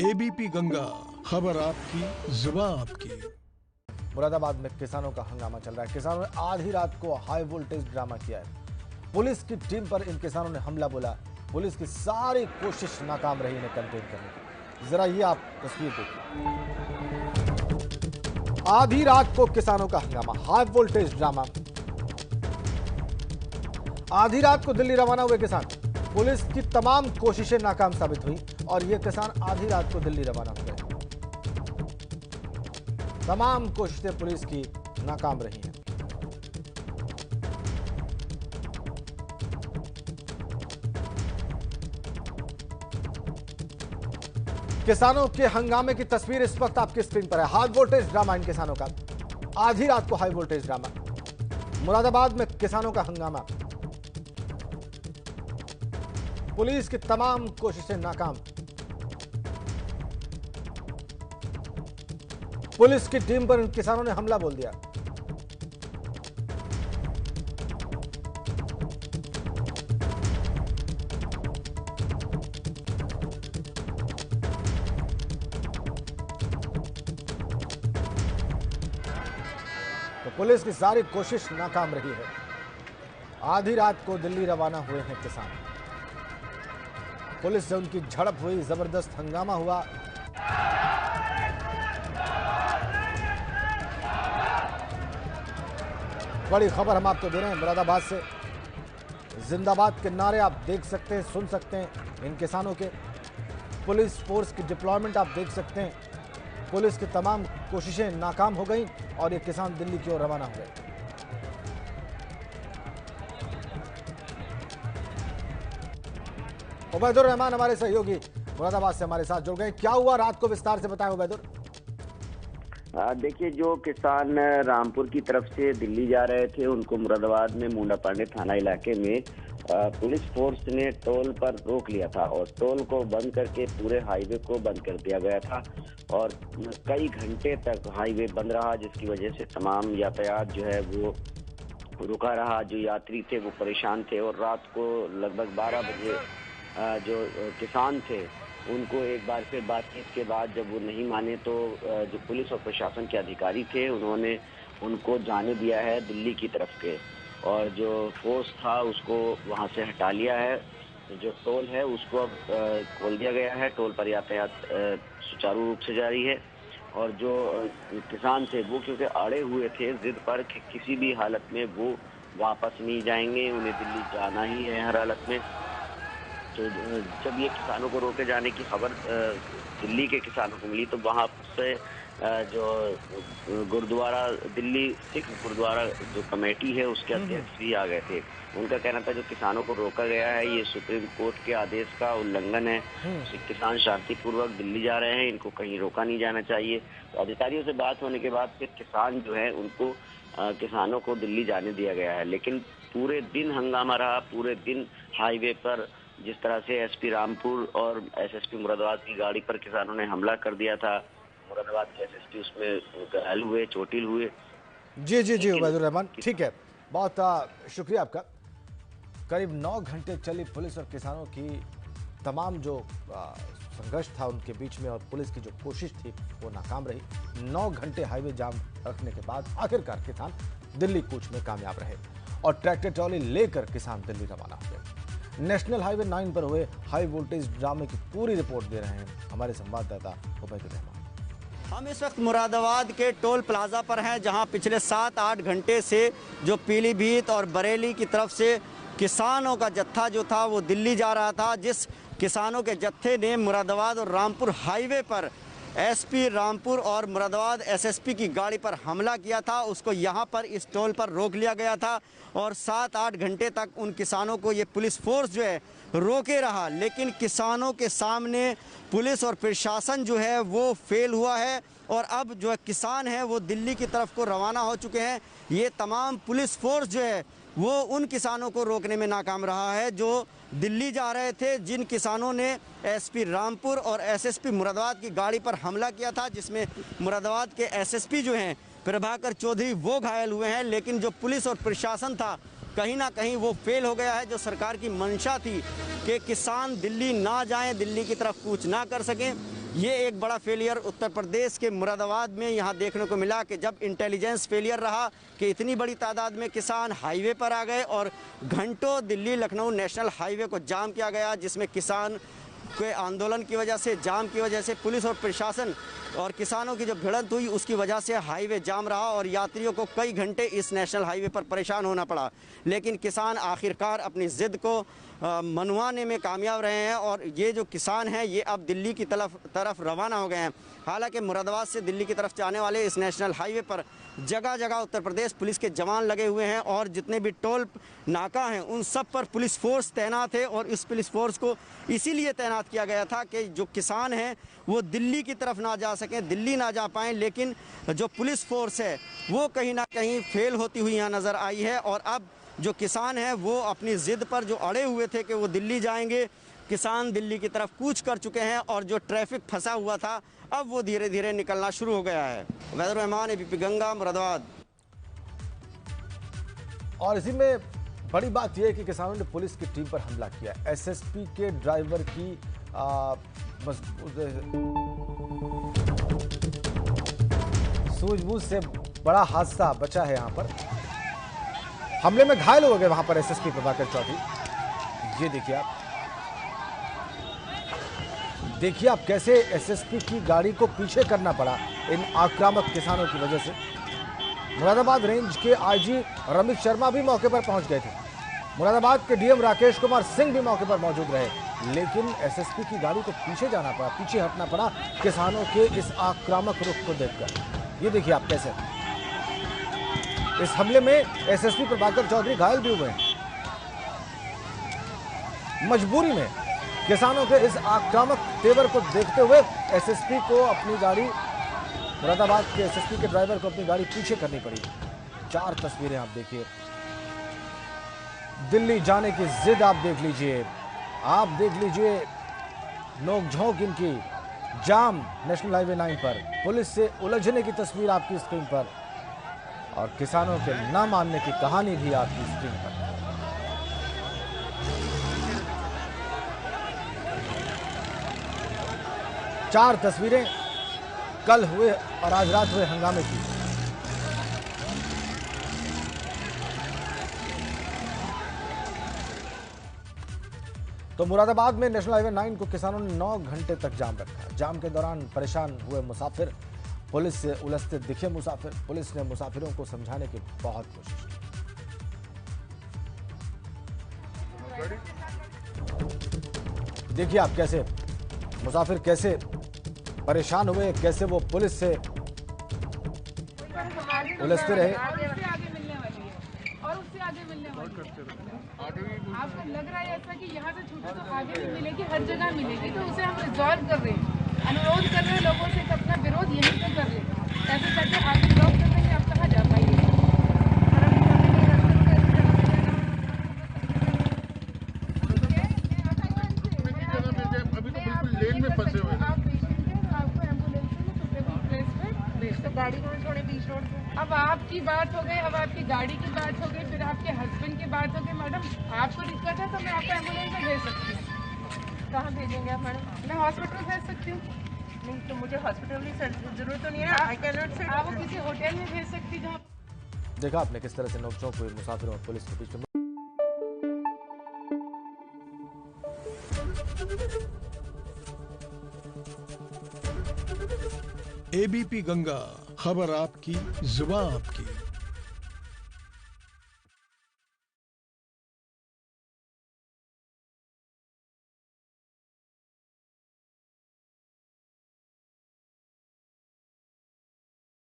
ABP Ganga, खबर आपकी, जुबान आपकी। मुरादाबाद में किसानों का हंगामा चल रहा है। किसानों ने आधी रात को हाई वोल्टेज ड्रामा किया है। पुलिस की टीम पर इन किसानों ने हमला बोला। पुलिस की सारी कोशिश नाकाम रही इन्हें कंटेन करने की। जरा ये आप तस्वीर देखिए। आधी रात को किसानों का हंगामा, हाई वोल्टेज ड्रामा। आधी रात को दिल्ली रवाना हुए किसान, पुलिस की तमाम कोशिशें नाकाम साबित हुई और ये किसान आधी रात को दिल्ली रवाना हो गए। तमाम कोशिशें पुलिस की नाकाम रही हैं। किसानों के हंगामे की तस्वीर इस वक्त आपकी स्क्रीन पर है। हाई वोल्टेज ड्रामा इन किसानों का, आधी रात को हाई वोल्टेज ड्रामा। मुरादाबाद में किसानों का हंगामा, पुलिस की तमाम कोशिशें नाकाम। पुलिस की टीम पर किसानों ने हमला बोल दिया। तो पुलिस की सारी कोशिश नाकाम रही है। आधी रात को दिल्ली रवाना हुए हैं किसान। पुलिस से उनकी झड़प हुई, जबरदस्त हंगामा हुआ। बड़ी खबर हम आपको दे रहे हैं मुरादाबाद से। जिंदाबाद के नारे आप देख सकते हैं, सुन सकते हैं इन किसानों के। पुलिस फोर्स की डिप्लॉयमेंट आप देख सकते हैं। पुलिस की तमाम कोशिशें नाकाम हो गई और ये किसान दिल्ली की ओर रवाना हो गए। उबैदुर रहमान हमारे सहयोगी मुरादाबाद से हमारे साथ जुड़ गए। क्या हुआ रात को, विस्तार से बताएं उबैदुर। देखिए, जो किसान रामपुर की तरफ से दिल्ली जा रहे थे, उनको मुरादाबाद में मुंडा पांडे थाना इलाके में पुलिस फोर्स ने टोल पर रोक लिया था और टोल को बंद करके पूरे हाईवे को बंद कर दिया गया था और कई घंटे तक हाईवे बंद रहा, जिसकी वजह से तमाम यातायात जो है वो रुका रहा। जो यात्री थे वो परेशान थे और रात को लगभग 12 बजे जो किसान थे उनको एक बार फिर बातचीत के बाद जब वो नहीं माने तो जो पुलिस और प्रशासन के अधिकारी थे उन्होंने उनको जाने दिया है दिल्ली की तरफ के, और जो फोर्स था उसको वहां से हटा लिया है। जो टोल है उसको अब खोल दिया गया है। टोल पर यातायात सुचारू रूप से जारी है और जो किसान थे वो क्योंकि अड़े हुए थे जिद पर कि किसी भी हालत में वो वापस नहीं जाएंगे, उन्हें दिल्ली जाना ही है हर हालत में। तो जब ये किसानों को रोके जाने की खबर दिल्ली के किसानों को मिली तो वहां से जो गुरुद्वारा, दिल्ली सिख गुरुद्वारा जो कमेटी है उसके अध्यक्ष भी आ गए थे। उनका कहना था जो किसानों को रोका गया है ये सुप्रीम कोर्ट के आदेश का उल्लंघन है। किसान शांतिपूर्वक दिल्ली जा रहे हैं, इनको कहीं रोका नहीं जाना चाहिए। तो अधिकारियों से बात होने के बाद फिर किसान जो है उनको किसानों को दिल्ली जाने दिया गया है, लेकिन पूरे दिन हंगामा रहा। पूरे दिन हाईवे पर जिस तरह से एसपी रामपुर और एसएसपी मुरादाबाद की गाड़ी पर किसानों ने हमला कर दिया था, मुरादाबाद के एसएसपी उसमें घायल हुए, चोटिल हुए। जी उबैदुर रहमान, ठीक है, बहुत शुक्रिया आपका। करीब 9 घंटे चली पुलिस और किसानों की तमाम जो संघर्ष था उनके बीच में और पुलिस की जो कोशिश थी वो नाकाम रही। 9 घंटे हाईवे जाम रखने के बाद आखिरकार किसान दिल्ली कूच में कामयाब रहे और ट्रैक्टर ट्रॉली लेकर किसान दिल्ली रवाना हो गए। नेशनल हाईवे 9 पर हुए हाई वोल्टेज ड्रामे की पूरी रिपोर्ट दे रहे हैं हमारे संवाददाता उबैदुर रहमान। हम इस वक्त मुरादाबाद के टोल प्लाजा पर हैं, जहां पिछले 7-8 घंटे से जो पीलीभीत और बरेली की तरफ से किसानों का जत्था जो था वो दिल्ली जा रहा था। जिस किसानों के जत्थे ने मुरादाबाद और रामपुर हाईवे पर एसपी रामपुर और मुरादाबाद एसएसपी की गाड़ी पर हमला किया था, उसको यहां पर इस टोल पर रोक लिया गया था और 7-8 घंटे तक उन किसानों को ये पुलिस फोर्स जो है रोके रहा। लेकिन किसानों के सामने पुलिस और प्रशासन जो है वो फेल हुआ है और अब जो है किसान है वो दिल्ली की तरफ को रवाना हो चुके हैं। ये तमाम पुलिस फोर्स जो है वो उन किसानों को रोकने में नाकाम रहा है जो दिल्ली जा रहे थे, जिन किसानों ने एसपी रामपुर और एसएसपी मुरादाबाद की गाड़ी पर हमला किया था, जिसमें मुरादाबाद के एसएसपी जो हैं प्रभाकर चौधरी वो घायल हुए हैं। लेकिन जो पुलिस और प्रशासन था कहीं ना कहीं वो फेल हो गया है। जो सरकार की मंशा थी कि किसान दिल्ली ना जाएं, दिल्ली की तरफ कूच ना कर सकें, ये एक बड़ा फेलियर उत्तर प्रदेश के मुरादाबाद में यहाँ देखने को मिला कि जब इंटेलिजेंस फेलियर रहा कि इतनी बड़ी तादाद में किसान हाईवे पर आ गए और घंटों दिल्ली लखनऊ नेशनल हाईवे को जाम किया गया, जिसमें किसान के आंदोलन की वजह से, जाम की वजह से पुलिस और प्रशासन और किसानों की जो भिड़ंत हुई उसकी वजह से हाईवे जाम रहा और यात्रियों को कई घंटे इस नेशनल हाईवे पर परेशान होना पड़ा। लेकिन किसान आखिरकार अपनी ज़िद को मनवाने में कामयाब रहे हैं और ये जो किसान हैं ये अब दिल्ली की तरफ रवाना हो गए हैं। हालांकि मुरादाबाद से दिल्ली की तरफ जाने वाले इस नेशनल हाईवे पर जगह जगह उत्तर प्रदेश पुलिस के जवान लगे हुए हैं और जितने भी टोल नाका हैं उन सब पर पुलिस फोर्स तैनात है और इस पुलिस फोर्स को इसीलिए तैनात किया गया था कि जो किसान हैं वो दिल्ली की तरफ ना जा सकें, दिल्ली ना जा पाएँ। लेकिन जो पुलिस फोर्स है वो कहीं ना कहीं फेल होती हुई यहाँ नज़र आई है और अब जो किसान हैं वो अपनी ज़िद पर जो अड़े हुए थे कि वो दिल्ली जाएंगे, किसान दिल्ली की तरफ कूच कर चुके हैं और जो ट्रैफिक फंसा हुआ था अब वो धीरे धीरे निकलना शुरू हो गया है। वैदुर रहमान, एबीपी गंगा, मुरादाबाद। और इसी में बड़ी बात यह है कि किसानों ने पुलिस की टीम पर हमला किया। एसएसपी के ड्राइवर की सूझबूझ से बड़ा हादसा बचा है। यहाँ पर हमले में घायल हो गए वहां पर एसएसपी प्रभाकर चौधरी। ये देखिए आप कैसे एसएसपी की गाड़ी को पीछे करना पड़ा इन आक्रामक किसानों की वजह से। मुरादाबाद रेंज के आईजी रमित शर्मा भी मौके पर पहुंच गए थे। मुरादाबाद के डीएम राकेश कुमार सिंह भी मौके पर मौजूद रहे, लेकिन एसएसपी की गाड़ी को पीछे जाना पड़ा, पीछे हटना पड़ा किसानों के इस आक्रामक रुख को देखकर। ये देखिए आप कैसे इस हमले में एसएसपी प्रभाकर चौधरी घायल भी हुए हैं। मजबूरी में किसानों के इस आक्रामक तेवर को देखते हुए एसएसपी को अपनी गाड़ी, मुरादाबाद के एसएसपी के ड्राइवर को अपनी गाड़ी पीछे करनी पड़ी। 4 तस्वीरें आप देखिए, दिल्ली जाने की जिद आप देख लीजिए, नोकझोंक इनकी, जाम नेशनल हाईवे 9 पर, पुलिस से उलझने की तस्वीर आपकी स्क्रीन पर और किसानों के न मानने की कहानी भी आपकी स्क्रीन पर। चार तस्वीरें कल हुए और आज रात हुए हंगामे की। तो मुरादाबाद में नेशनल हाईवे 9 को किसानों ने 9 घंटे तक जाम रखा। जाम के दौरान परेशान हुए मुसाफिर, पुलिस से उलझते दिखे मुसाफिर। पुलिस ने मुसाफिरों को समझाने की बहुत कोशिश की। देखिए आप कैसे मुसाफिर कैसे परेशान हुए, कैसे वो पुलिस से उलझते रहे। और उससे आगे मिलने वाली है। आपको लग रहा है ऐसा कि यहाँ से छूटे तो आगे भी मिलेगी, हर जगह मिलेगी, तो उसे हम रिजॉल्व कर रहे हैं, अनुरोध कर रहे हैं लोगों से अपना विरोध यहीं पे कर रहे हैं। ऐसे करके आगे ब्लॉक कर रहे हैं, आप कहाँ जा पाएंगे। गाड़ी को छोड़े बीच रोड पे। अब आपकी बात हो गई, अब आपकी गाड़ी की बात हो गई, फिर आपके हस्बैंड की बात हो गई। मैडम आपको दिक्कत है तो मैं आपको एम्बुलेंस में भेज सकती हूँ। कहाँ भेजेंगे आप मैडम? मैं हॉस्पिटल भेज सकती हूँ। नहीं तो मुझे हॉस्पिटल की जरूरत तो नहीं है। आई कैन नॉट से आप किसी होटल में भेज सकती हूँ। देखा आपने किस तरह से नोकझोंक हुई मुसाफिरों और पुलिस के बीच में। एबीपी गंगा, खबर आपकी, जुबान आपकी।